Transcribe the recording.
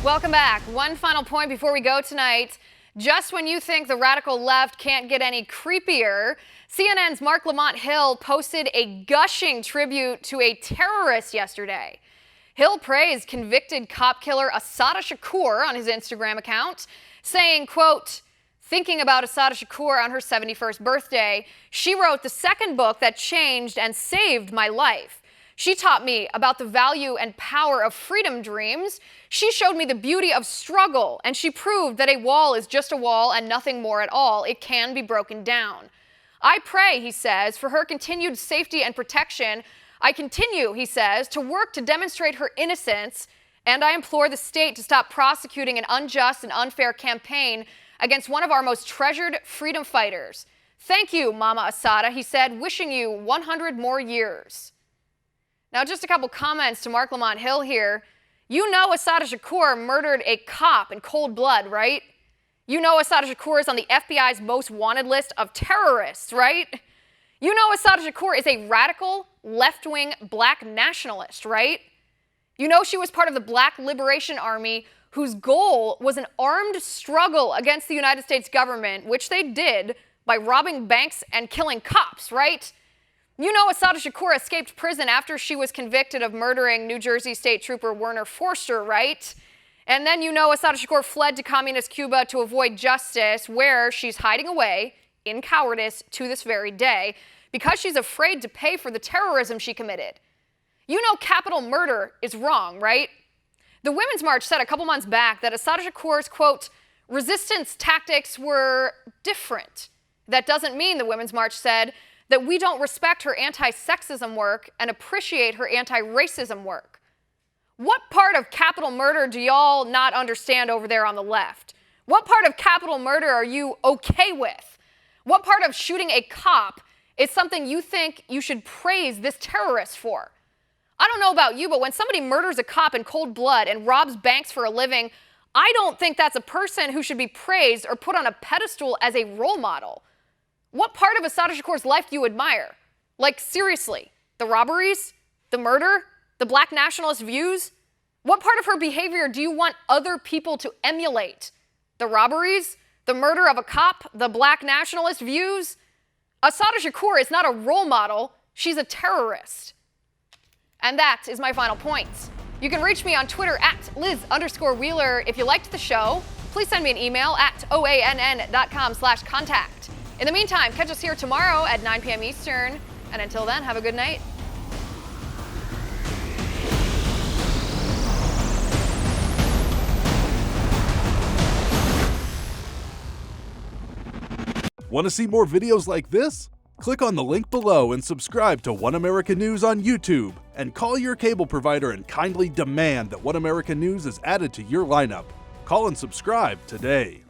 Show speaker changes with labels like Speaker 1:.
Speaker 1: Welcome back. One final point before we go tonight. Just when you think the radical left can't get any creepier, CNN's Mark Lamont Hill posted a gushing tribute to a terrorist yesterday. Hill praised convicted cop killer Assata Shakur on his Instagram account, saying, quote, thinking about Assata Shakur on her 71st birthday, she wrote the second book that changed and saved my life. She taught me about the value and power of freedom dreams. She showed me the beauty of struggle, and she proved that a wall is just a wall and nothing more at all. It can be broken down. I pray, he says, for her continued safety and protection. I continue, he says, to work to demonstrate her innocence, and I implore the state to stop prosecuting an unjust and unfair campaign against one of our most treasured freedom fighters. Thank you, Mama Assata, he said, wishing you 100 more years. Now, just a couple comments to Mark Lamont Hill here. You know Assata Shakur murdered a cop in cold blood, right? You know Assata Shakur is on the FBI's most wanted list of terrorists, right? You know Assata Shakur is a radical, left-wing black nationalist, right? You know she was part of the Black Liberation Army whose goal was an armed struggle against the United States government, which they did by robbing banks and killing cops, right? You know Assata Shakur escaped prison after she was convicted of murdering New Jersey State Trooper Werner Forster, right? And then you know Assata Shakur fled to communist Cuba to avoid justice, where she's hiding away in cowardice to this very day because she's afraid to pay for the terrorism she committed. You know capital murder is wrong, right? The Women's March said a couple months back that Assata Shakur's, quote, resistance tactics were different. That doesn't mean, the Women's March said, that we don't respect her anti-sexism work and appreciate her anti-racism work. What part of capital murder do y'all not understand over there on the left? What part of capital murder are you okay with? What part of shooting a cop is something you think you should praise this terrorist for? I don't know about you, but when somebody murders a cop in cold blood and robs banks for a living, I don't think that's a person who should be praised or put on a pedestal as a role model. What part of Assata Shakur's life do you admire? Like, seriously, the robberies, the murder, the black nationalist views? What part of her behavior do you want other people to emulate? The robberies, the murder of a cop, the black nationalist views? Assata Shakur is not a role model, she's a terrorist. And that is my final point. You can reach me on Twitter at Liz_Wheeler. If you liked the show, please send me an email at oann.com/contact. In the meantime, catch us here tomorrow at 9 p.m. Eastern. And until then, have a good night.
Speaker 2: Want to see more videos like this? Click on the link below and subscribe to One America News on YouTube. And call your cable provider and kindly demand that One America News is added to your lineup. Call and subscribe today.